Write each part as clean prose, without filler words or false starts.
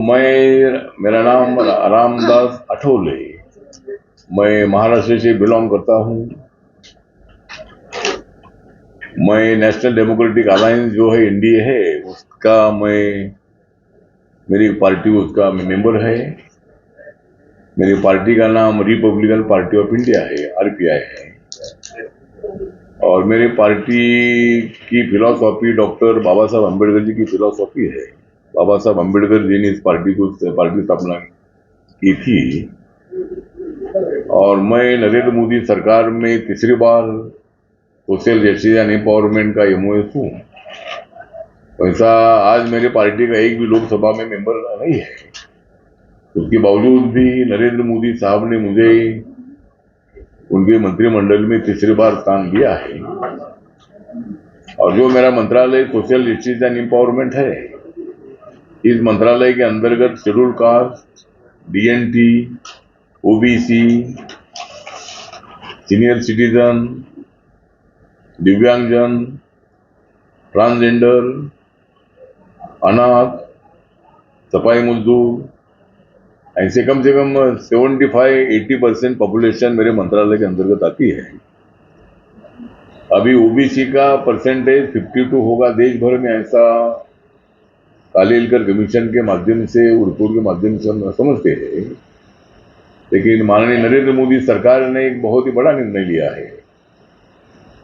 मेरा नाम रामदास अठोले। मैं महाराष्ट्र से बिलोंग करता हूँ। मैं नेशनल डेमोक्रेटिक अलायंस जो है एनडीए है उसका मेरी पार्टी उसका मेंबर है। मेरी पार्टी का नाम रिपब्लिकन पार्टी ऑफ इंडिया है, आरपीआई है। और मेरी पार्टी की फिलॉसफी डॉक्टर बाबा साहब अम्बेडकर जी की फिलॉसफी है। बाबा साहब अम्बेडकर जी ने इस पार्टी की स्थापना की थी। और मैं नरेंद्र मोदी सरकार में तीसरी बार सोशल जस्टिस एंड एम्पावरमेंट का एमओएस हूँ। वैसा आज मेरे पार्टी का एक भी लोकसभा में मेंबर नहीं है। उसके बावजूद भी नरेंद्र मोदी साहब ने मुझे उनके मंत्रिमंडल में तीसरी बार स्थान दिया है। और जो मेरा मंत्रालय सोशल जस्टिस एंड एम्पावरमेंट है, इस मंत्रालय के अंतर्गत schedule caste, DNT, OBC, senior citizen, दिव्यांगजन, ट्रांसजेंडर, अनाथ, सफाई मजदूर, ऐसे कम से कम 75-80% पॉपुलेशन मेरे मंत्रालय के अंतर्गत आती है। अभी ओबीसी का परसेंटेज 52 होगा देश भर में, ऐसा कालेलकर कमीशन के माध्यम से, रिपोर्ट के माध्यम से हम समझते हैं। लेकिन माननीय नरेंद्र मोदी सरकार ने एक बहुत ही बड़ा निर्णय लिया है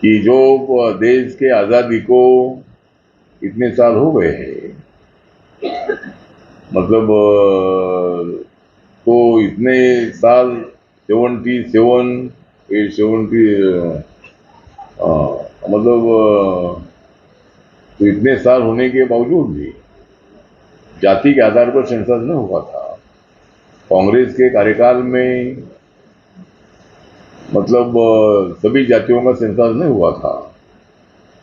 कि जो देश के आजादी को इतने साल हो गए हैं, मतलब तो इतने साल 77 मतलब तो इतने साल होने के बावजूद भी जाति के आधार पर सेंसस न हुआ था। कांग्रेस के कार्यकाल में मतलब सभी जातियों का सेंसस नहीं हुआ था।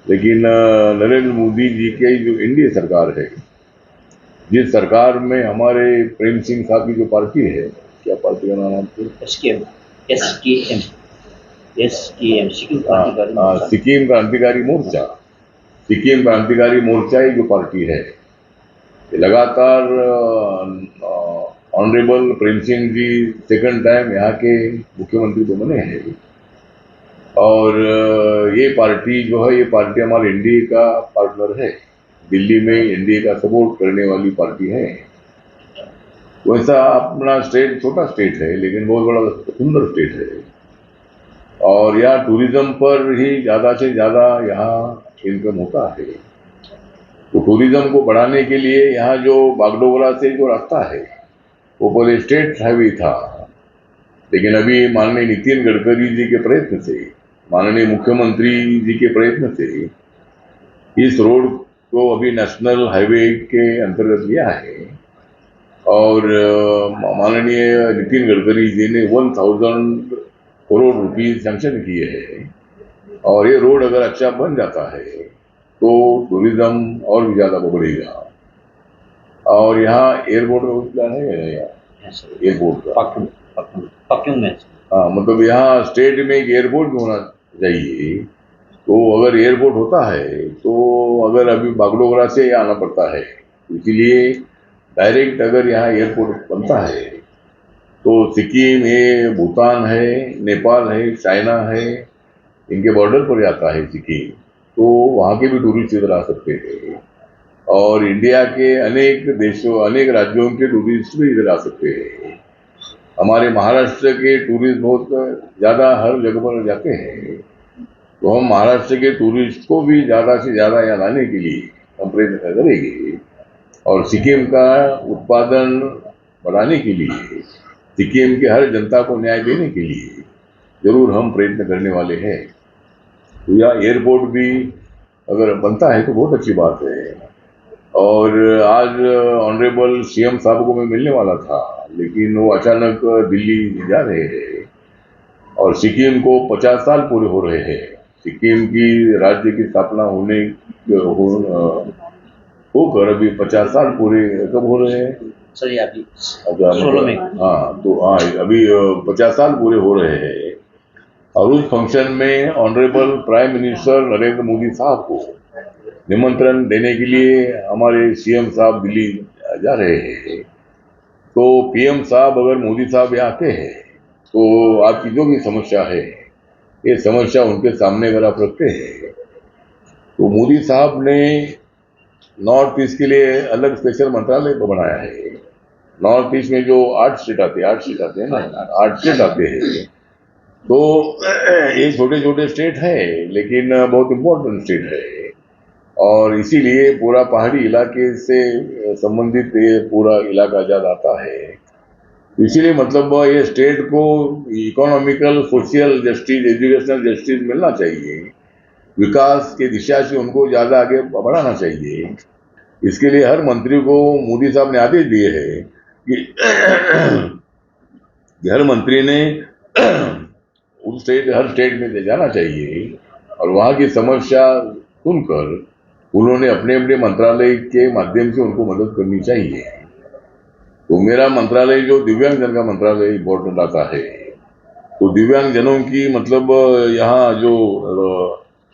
लेकिन नरेंद्र मोदी जी की जो एनडीए सरकार है, जिस सरकार में हमारे प्रेम सिंह साहब की जो पार्टी है, क्या पार्टी का नाम आपको? सिक्किम क्रांतिकारी मोर्चा। सिक्किम क्रांतिकारी मोर्चा ही जो पार्टी है, लगातार honourable Prem Singh ji second time यहाँ के मुख्यमंत्री तो बने हैं। और ये पार्टी जो है, ये पार्टी हमारे एनडीए का पार्टनर है। दिल्ली में एनडीए का सपोर्ट करने वाली पार्टी है। वैसा अपना स्टेट छोटा स्टेट है, लेकिन बहुत बड़ा सुंदर स्टेट है। और यहाँ टूरिज्म पर ही ज़्यादा से ज़्यादा यहाँ इनकम होता है। तो टूरिज्म को बढ़ाने के लिए यहाँ जो बागडोगरा से जो रास्ता है, वो पहले स्टेट हाईवे था। लेकिन अभी माननीय नितिन गडकरी जी के प्रयत्न से, माननीय मुख्यमंत्री जी के प्रयत्न से इस रोड को अभी नेशनल हाईवे के अंतर्गत लिया है। और माननीय नितिन गडकरी जी ने 1000 करोड़ रुपीस सैंक्शन किए हैं। और ये रोड अगर अच्छा बन जाता है तो टूरिज्म और भी ज्यादा बढ़ेगा। और यहाँ एयरपोर्ट का प्लान है एयरपोर्ट का में। हाँ, मतलब यहाँ स्टेट में एक एयरपोर्ट भी होना चाहिए। तो अगर एयरपोर्ट होता है तो अगर अभी बागडोगरा से आना पड़ता है, इसलिए डायरेक्ट अगर यहाँ एयरपोर्ट बनता है तो सिक्किम है, भूटान है, नेपाल है, चाइना है, इनके बॉर्डर पर जाता है सिक्किम। तो वहाँ के भी टूरिस्ट इधर आ सकते हैं। और इंडिया के अनेक देशों, अनेक राज्यों के टूरिस्ट भी इधर आ सकते हैं। हमारे महाराष्ट्र के टूरिस्ट बहुत ज़्यादा हर जगह पर जाते हैं। तो हम महाराष्ट्र के टूरिस्ट को भी ज़्यादा से ज़्यादा यहाँ लाने के लिए हम प्रयत्न करेंगे। और सिक्किम का उत्पादन बढ़ाने के लिए, सिक्किम के हर जनता को न्याय देने के लिए जरूर हम प्रयत्न करने वाले हैं। तो यह एयरपोर्ट भी अगर बनता है तो बहुत अच्छी बात है। और आज ऑनरेबल सीएम साहब को मैं मिलने वाला था, लेकिन वो अचानक दिल्ली जा रहे हैं। और सिक्किम को 50 साल पूरे हो रहे हैं। सिक्किम की राज्य की स्थापना होकर अभी 50 साल पूरे कब हो रहे हैं सर? अभी अच्छा, 16 में। हाँ, तो हाँ अभी 50 साल पूरे हो रहे हैं। और उस फंक्शन में honourable prime minister Narendra Modi साहब को निमंत्रण देने के लिए हमारे सीएम साहब दिल्ली जा रहे हैं। तो पीएम साहब अगर मोदी साहब यहाँ आते हैं तो आपकी जो भी समस्या है ये समस्या उनके सामने अगर आप रखते हैं तो मोदी साहब ने नॉर्थ ईस्ट के लिए अलग स्पेशल मंत्रालय बनाया है। नॉर्थ ईस्ट में जो 8 स्टेट आते हैं ना, 8 स्टेट आते हैं। तो ये छोटे छोटे स्टेट है लेकिन बहुत इम्पोर्टेंट स्टेट है और इसीलिए पूरा पहाड़ी इलाके से संबंधित ये पूरा इलाका आजाद आता है। इसीलिए मतलब ये स्टेट को economical, social justice, educational justice मिलना चाहिए। विकास की दिशा से उनको ज्यादा आगे बढ़ाना चाहिए। इसके लिए हर मंत्री को मोदी साहब ने आदेश दिए हैं कि हर मंत्री ने हर स्टेट में जाना चाहिए और वहाँ की समस्या सुनकर उन्होंने अपने अपने मंत्रालय के माध्यम से उनको मदद करनी चाहिए। तो मेरा मंत्रालय जो दिव्यांग जन का मंत्रालय इम्पोर्टेंट आता है, तो दिव्यांग जनों की मतलब यहाँ जो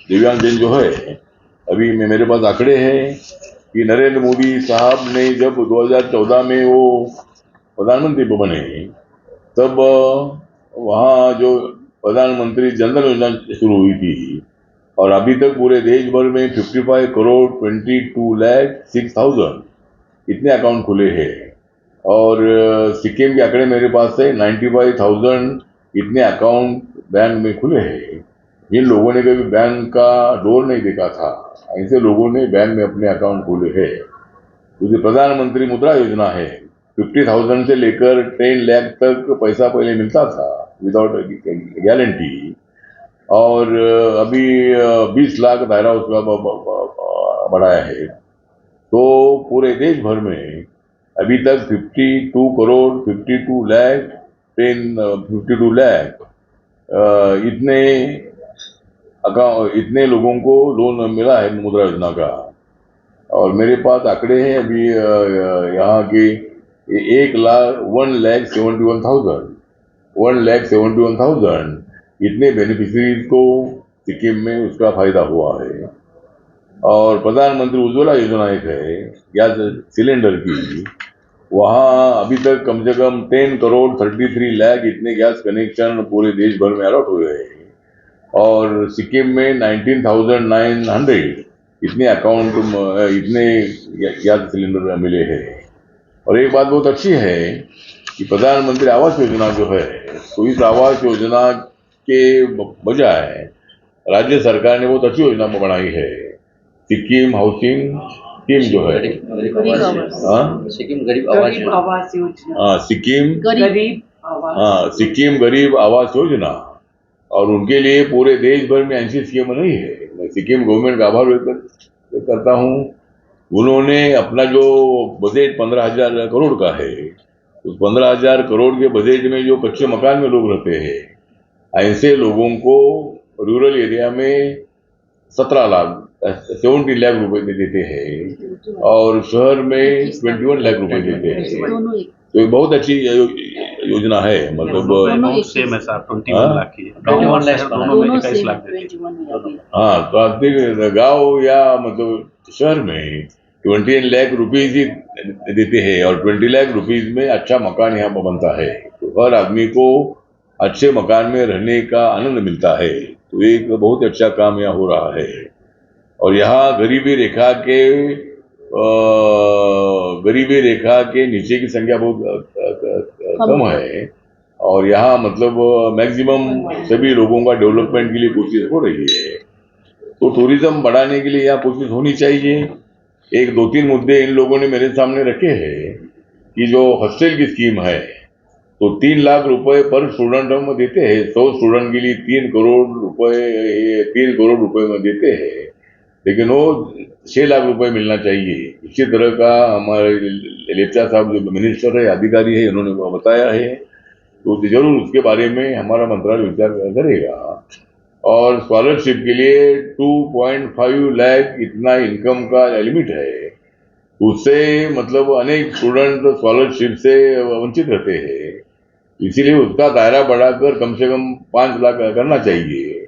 दिव्यांग जन जो है, अभी मेरे पास आंकड़े हैं कि नरेंद्र मोदी साहब ने जब 2014 में वो प्रधानमंत्री बने तब वहाँ जो प्रधानमंत्री जनधन योजना शुरू हुई थी और अभी तक पूरे देश भर में 55 करोड़ 22,06,000 इतने अकाउंट खुले हैं और सिक्किम के आंकड़े मेरे पास है 95,000 इतने अकाउंट बैंक में खुले हैं। जिन लोगों ने कभी बैंक का डोर नहीं देखा था ऐसे लोगों ने बैंक में अपने अकाउंट खोले हैं। जो प्रधानमंत्री मुद्रा योजना है 50,000 से लेकर 10 लाख तक पैसा पहले मिलता था विदाउट गारंटी और अभी 20 लाख दायरा उसका बढ़ाया है। तो पूरे देश भर में अभी तक 52 करोड़ 52 लाख 52 लाख इतने लोगों को लोन मिला है मुद्रा योजना का। और मेरे पास आंकड़े हैं अभी यहाँ के 1,71,000 इतने बेनिफिशरीज को सिक्किम में उसका फायदा हुआ है। और प्रधानमंत्री उज्ज्वला योजना एक है गैस सिलेंडर की, वहाँ अभी तक कम से कम 10 करोड़ 33 लाख इतने गैस कनेक्शन पूरे देश भर में अलॉट हुए हैं और सिक्किम में 19,900 इतने अकाउंट इतने गैस सिलेंडर मिले हैं। और एक बात बहुत अच्छी है कि प्रधानमंत्री आवास योजना जो है तो इस आवास योजना के बजाय राज्य सरकार ने बहुत अच्छी योजना बनाई है, सिक्किम हाउसिंग स्कीम जो है, सिक्किम गरीब आवास योजना, सिक्किम गरीब आवास योजना। और उनके लिए पूरे देश भर में ऐसी स्कीम नहीं है। मैं सिक्किम गवर्नमेंट का आभार व्यक्त करता हूँ। उन्होंने अपना जो बजट 15,000 करोड़ का है उस 15,000 करोड़ के बजट में जो कच्चे मकान में लोग रहते हैं ऐसे लोगों को रूरल एरिया में 17 लाख 70 लाख रुपए देते हैं और शहर में 21 लाख रुपए देते हैं। तो एक बहुत अच्छी योजना है। मतलब सेम है साहब, 21 लाख की गाँव और शहर दोनों में 21 लाख देते हैं। हाँ, तो आखिर गाँव या मतलब शहर में 21 लाख रुपीज ही देते हैं और 20 लाख रुपीज में अच्छा मकान यहाँ पर बनता है। तो हर आदमी को अच्छे मकान में रहने का आनंद मिलता है। तो एक बहुत अच्छा काम यहाँ हो रहा है। और यहाँ गरीबी रेखा के नीचे की संख्या बहुत कम है और यहाँ मतलब मैक्सिमम सभी लोगों का डेवलपमेंट के लिए कोशिश हो रही है। तो टूरिज्म बढ़ाने के लिए यहाँ कोशिश होनी चाहिए। एक 2-3 मुद्दे इन लोगों ने मेरे सामने रखे हैं कि जो हॉस्टल की स्कीम है तो 3 लाख रुपए पर स्टूडेंट हम देते हैं। 100 स्टूडेंट के लिए 3 करोड़ रुपए में देते हैं, लेकिन वो 6 लाख रुपए मिलना चाहिए। इसी तरह का हमारे लेप्चा साहब जो मिनिस्टर है, अधिकारी है, उन्होंने बताया है। तो जरूर उसके बारे में हमारा मंत्रालय विचार करेगा। और स्कॉलरशिप के लिए 2.5 लाख इतना इनकम का लिमिट है, उससे मतलब अनेक स्टूडेंट स्कॉलरशिप से वंचित रहते हैं। इसीलिए उसका दायरा बढ़ाकर कम से कम 5 लाख करना चाहिए।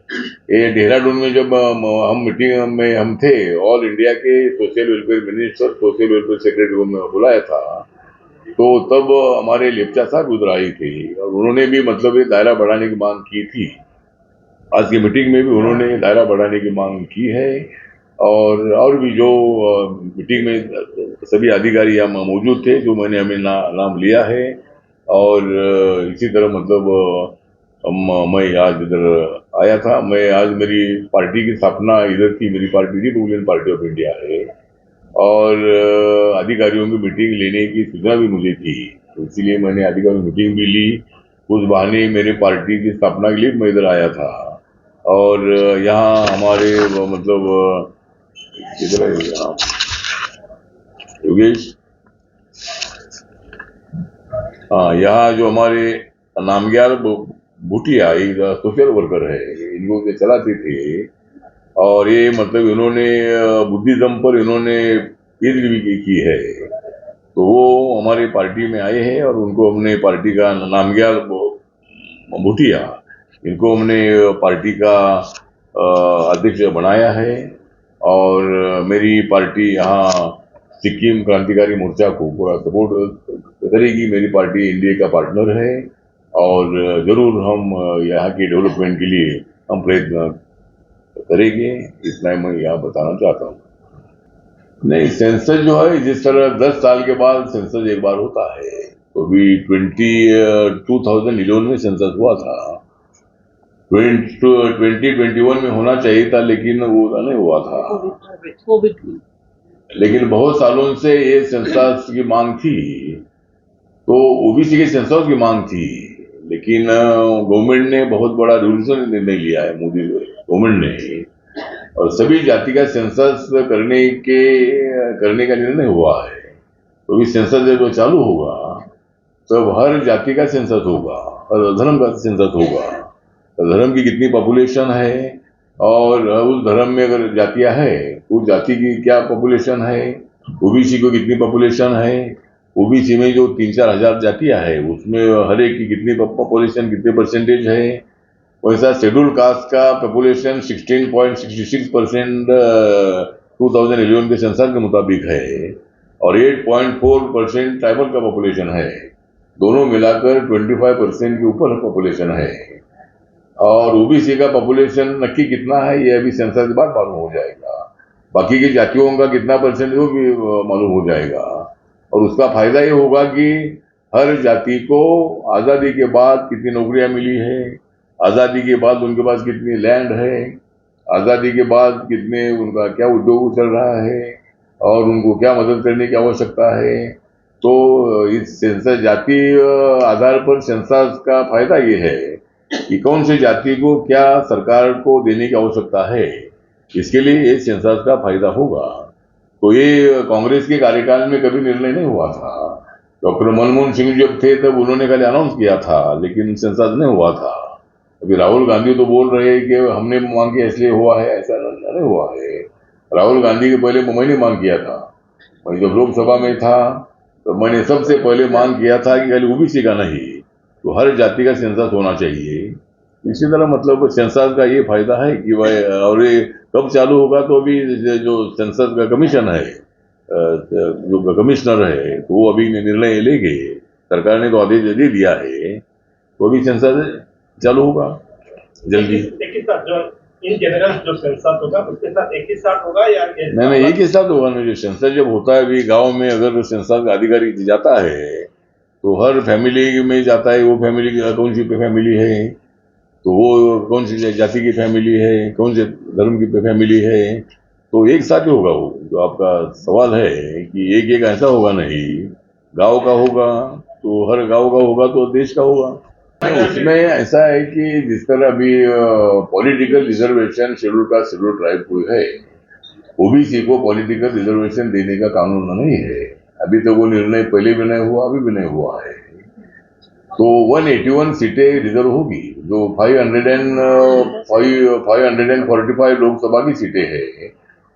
ये देहरादून में जब हम मीटिंग में हम थे, ऑल इंडिया के social welfare minister, social welfare secretary को मैं बुलाया था तो तब हमारे लेप्चा साहब उधर आए थे और उन्होंने भी मतलब ये दायरा बढ़ाने की मांग की थी। आज की मीटिंग में भी उन्होंने दायरा बढ़ाने की मांग की है और भी जो मीटिंग में सभी अधिकारी यहाँ मौजूद थे, जो मैंने हमें नाम लिया है। और इसी तरह मतलब मैं आज इधर आया था। मैं आज मेरी पार्टी की स्थापना इधर की, मेरी party Republican party of India है और अधिकारियों की मीटिंग लेने की सूचना भी मुझे थी, तो इसीलिए मैंने अधिकारियों की मीटिंग भी ली। उस बहाने मेरे पार्टी की स्थापना के लिए मैं इधर आया था और यहाँ हमारे मतलब इधर योगेश, हाँ, यहाँ जो हमारे नामग्याल भूटिया एक सोशल वर्कर है, इनको ये चलाते थे और ये मतलब इन्होंने बुद्धिज्म पर इन्होंने पीएचडी भी की है। तो वो हमारी पार्टी में आए हैं और उनको हमने पार्टी का नामग्याल भूटिया, इनको हमने पार्टी का अध्यक्ष बनाया है। और मेरी पार्टी यहाँ सिक्किम क्रांतिकारी मोर्चा को पूरा सपोर्ट करेगी। मेरी पार्टी इंडिया का पार्टनर है और जरूर हम यहाँ की डेवलपमेंट के लिए हम प्रयत्न करेंगे। इतना मैं यहाँ बताना चाहता हूँ। नहीं, सेंसस जो है जिस तरह 10 साल के बाद सेंसस एक बार होता है, तो अभी 2011 में सेंसस हुआ था। 2021 में होना चाहिए था लेकिन वो नहीं हुआ था, कोविड। लेकिन बहुत सालों से ये सेंसस की मांग थी, तो ओबीसी के सेंसस की मांग थी, लेकिन गवर्नमेंट ने बहुत बड़ा रेवोल्यूशन निर्णय लिया है, मोदी गवर्नमेंट ने, और सभी जाति का सेंसस करने का निर्णय हुआ है। तो अभी सेंसस जब चालू होगा तब हर जाति का सेंसस होगा, हर धर्म का सेंसस होगा। धर्म की कितनी पॉपुलेशन है और उस धर्म में अगर जातियां है तो उस जाति की क्या पॉपुलेशन है, ओबीसी को कितनी पॉपुलेशन है, ओबीसी में जो 3-4 हजार जातियां है उसमें हर एक की कितनी पॉपुलेशन, कितने परसेंटेज है। वैसा शेड्यूल कास्ट का पॉपुलेशन 16.66% 2011 के सेंसस के मुताबिक है और 8.4% ट्राइबल का पॉपुलेशन है। दोनों मिलाकर 25% के ऊपर पॉपुलेशन है। और ओबीसी का पॉपुलेशन नक्की कितना है ये अभी सेंसस के बाद मालूम हो जाएगा। बाकी की जातियों का कितना परसेंट वो भी मालूम हो जाएगा और उसका फायदा ये होगा कि हर जाति को आजादी के बाद कितनी नौकरियां मिली है, आजादी के बाद उनके पास कितनी लैंड है, आजादी के बाद कितने उनका क्या उद्योग चल रहा है और उनको क्या मदद करने की आवश्यकता है। तो इस सेंसस जाति आधार पर सेंसस का फायदा ये है कि कौन सी जाति को क्या सरकार को देने की आवश्यकता है, इसके लिए ये सेंसस का फायदा होगा। तो ये कांग्रेस के कार्यकाल में कभी निर्णय नहीं हुआ था। डॉक्टर मनमोहन सिंह जब थे तब उन्होंने कल अनाउंस किया था लेकिन सेंसस नहीं हुआ था। अभी राहुल गांधी तो बोल रहे हैं कि हमने मांग किया इसलिए हुआ है, ऐसा नहीं हुआ है। राहुल गांधी के पहले मैंने मांग किया था, मैं जब लोकसभा में था तो मैंने सबसे पहले मांग किया था कि खाली ओबीसी का नहीं तो हर जाति का सेंसस होना चाहिए। इसी तरह मतलब सेंसस का ये फायदा है कि भाई, और ये कब चालू होगा तो अभी जो सेंसस का कमीशन है, जो कमिश्नर है, तो वो अभी निर्णय लेंगे। सरकार ने तो आदेश दे दिया है, तो अभी सेंसस चालू होगा जल्दी। इन जनरल जो सेंसस होगा उसके साथ एक ही साथ होगा या नहीं, एक ही साथ होगा ना। जो सेंसस जब होता है अभी गाँव में, अगर सेंसस का अधिकारी जाता है तो हर फैमिली में जाता है, वो फैमिली कौन सी फैमिली है, तो वो कौन सी जाति की फैमिली है, कौन से धर्म की फैमिली है, तो एक साथ ही होगा। वो जो आपका सवाल है कि एक ऐसा होगा नहीं, गांव का होगा तो हर गांव का होगा तो देश का होगा। उसमें ऐसा है कि जिस तरह अभी political reservation schedule caste schedule tribe को है, ओबीसी को पॉलिटिकल रिजर्वेशन देने का कानून नहीं है। अभी तक वो निर्णय पहले भी नहीं हुआ, अभी भी नहीं हुआ है। तो 181 सीटें रिजर्व होगी, जो 545 लोकसभा की सीटें हैं,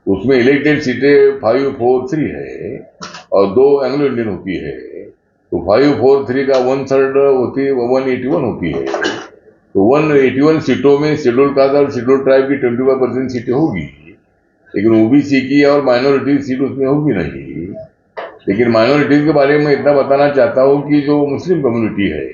उसमें इलेक्टेड सीटें 543 है और 2 एंग्लो इंडियन होती है। तो 543 का 1/3 होती है, 181 होती है। तो 181 सीटों में शेड्यूल कास्ट और शेड्यूल ट्राइब की 25% सीटें होगी, लेकिन ओबीसी की और माइनॉरिटी सीट उसमें होगी नहीं। लेकिन माइनॉरिटीज के बारे में इतना बताना चाहता हूँ कि जो मुस्लिम कम्युनिटी है,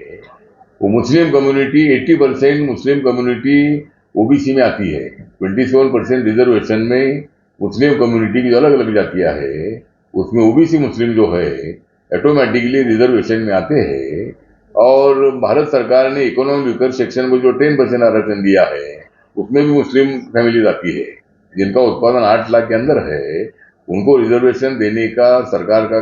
वो Muslim community 80% Muslim community OBC में आती है। 27% रिजर्वेशन में मुस्लिम कम्युनिटी की जो अलग अलग जातियां है, उसमें ओबीसी मुस्लिम जो है ऑटोमेटिकली रिजर्वेशन में आते हैं। और भारत सरकार ने इकोनॉमिक वीकर सेक्शन में जो 10% आरक्षण दिया है, उसमें भी मुस्लिम फैमिलीज आती है, जिनका उत्पादन 8 लाख के अंदर है, उनको रिजर्वेशन देने का सरकार का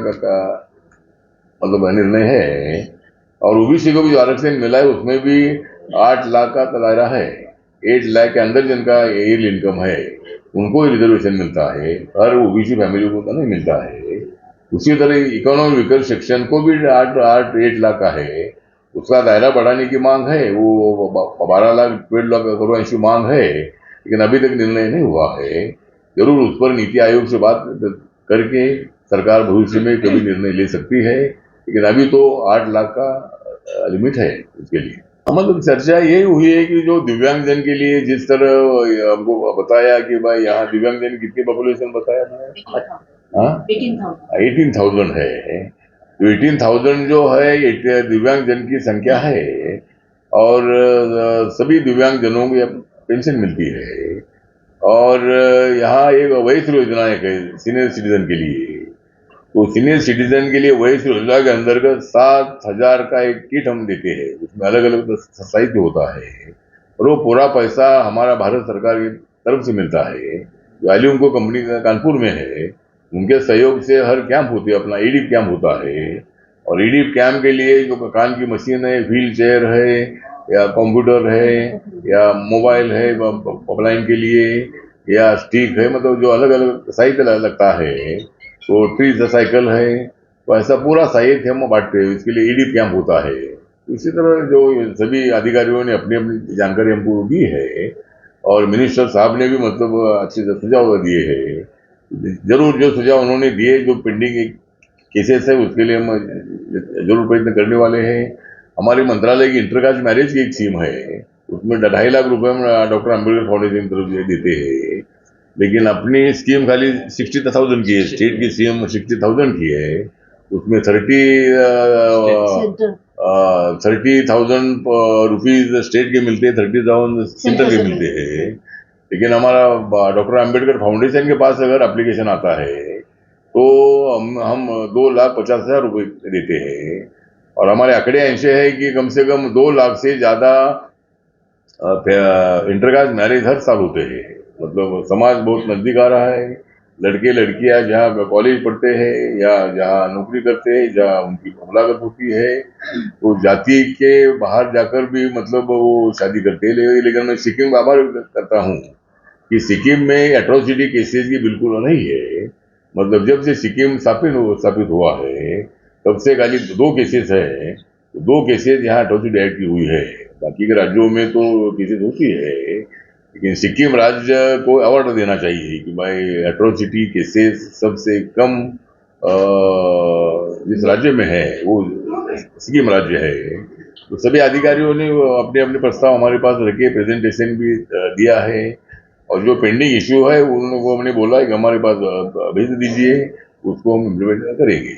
मतलब निर्णय है। और ओबीसी को भी जो आरक्षण मिला है, उसमें भी 8 लाख का दायरा है। 8 लाख के अंदर जिनका एरियल इनकम है, उनको ही रिजर्वेशन मिलता है, हर ओबीसी फैमिली को तो नहीं मिलता है। उसी तरह इकोनॉमिक वीकर सेक्शन को भी 8 लाख का है, उसका दायरा बढ़ाने की मांग है। वो 12 लाख 12 लाख करोड़ ऐसी मांग है, लेकिन अभी तक निर्णय नहीं हुआ है। जरूर उस पर नीति आयोग से बात करके सरकार भविष्य में कभी निर्णय ले सकती है, लेकिन अभी तो 8 लाख का लिमिट है उसके लिए। मतलब चर्चा ये हुई है कि जो दिव्यांगजन के लिए जिस तरह हमको बताया कि भाई यहाँ दिव्यांगजन कितनी पॉपुलेशन बताया था, 18,000 है। तो 18,000 जो है ये दिव्यांगजन की संख्या है, और सभी दिव्यांगजनों को पेंशन मिलती है। और यहाँ एक वयस्क योजना है सीनियर सिटीजन के लिए। तो सीनियर सिटीजन के लिए वयस्क योजना के अंतर्गत 7,000 का एक किट हम देते हैं, उसमें अलग अलग साहित्य होता है, और वो पूरा पैसा हमारा भारत सरकार की तरफ से मिलता है। वैल्यूम को कंपनी कानपुर में है, उनके सहयोग से हर कैंप होती है, अपना ईडीप कैंप होता है। और ईडीप कैंप के लिए जो कान की मशीन है, व्हील चेयर है, या कंप्यूटर है, या मोबाइल है ऑफलाइन के लिए, या स्टिक है, मतलब जो अलग अलग साहित्य लगता है, तो ट्रीज साइकिल है, तो ऐसा पूरा साहित्य हम बांटते हैं। इसके लिए ईडीप कैंप होता है। इसी तरह जो सभी अधिकारियों ने अपनी अपनी जानकारी हमको दी है, और मिनिस्टर साहब ने भी मतलब अच्छे से सुझाव दिए हैं। जरूर जो सुझाव उन्होंने दिए, जो पेंडिंग केसेस है, उसके लिए हम जरूर प्रयत्न करने वाले हैं। हमारे मंत्रालय की इंटरकास्ट मैरिज की एक स्कीम है, उसमें 2.5 लाख रुपए हम डॉक्टर अम्बेडकर फाउंडेशन की तरफ से देते हैं। लेकिन अपनी स्कीम खाली 60,000 की है, स्टेट की स्कीम 60,000 की है। उसमें 30,000 रुपीज स्टेट के मिलते हैं, 30,000 सेंटर के मिलते हैं। लेकिन हमारा डॉक्टर अम्बेडकर फाउंडेशन के पास अगर एप्लीकेशन आता है, तो हम 2,50,000 रुपये देते हैं। और हमारे आंकड़े ऐसे है कि कम से कम 2 लाख से ज्यादा इंटरकास्ट मैरिज हर साल होते हैं। मतलब समाज बहुत नजदीक आ रहा है। लड़के लड़कियां जहाँ कॉलेज पढ़ते हैं, या जहाँ नौकरी करते हैं, जहाँ उनकी मुलाकात होती है, तो जाति के बाहर जाकर भी मतलब वो शादी करते हैं। लेकिन मैं सिक्किम का आभार करता हूँ कि सिक्किम में एट्रोसिटी केसेस की बिल्कुल नहीं है। मतलब जब से सिक्किम स्थापित हुआ है, तब से खाली 2 केसेस है। 2 केसेस यहाँ एट्रोसिटी एक्ट की हुई है। बाकी के राज्यों में तो केसेस होती है, लेकिन सिक्किम राज्य को अवार्ड देना चाहिए कि भाई एट्रोसिटी केसेस सबसे कम जिस राज्य में है वो सिक्किम राज्य है। तो सभी अधिकारियों ने अपने अपने प्रस्ताव हमारे पास रखे, प्रेजेंटेशन भी दिया है। और जो पेंडिंग इश्यू है, उन लोगों ने बोला है कि हमारे पास भेज दीजिए, उसको हम इम्प्लीमेंट करेंगे।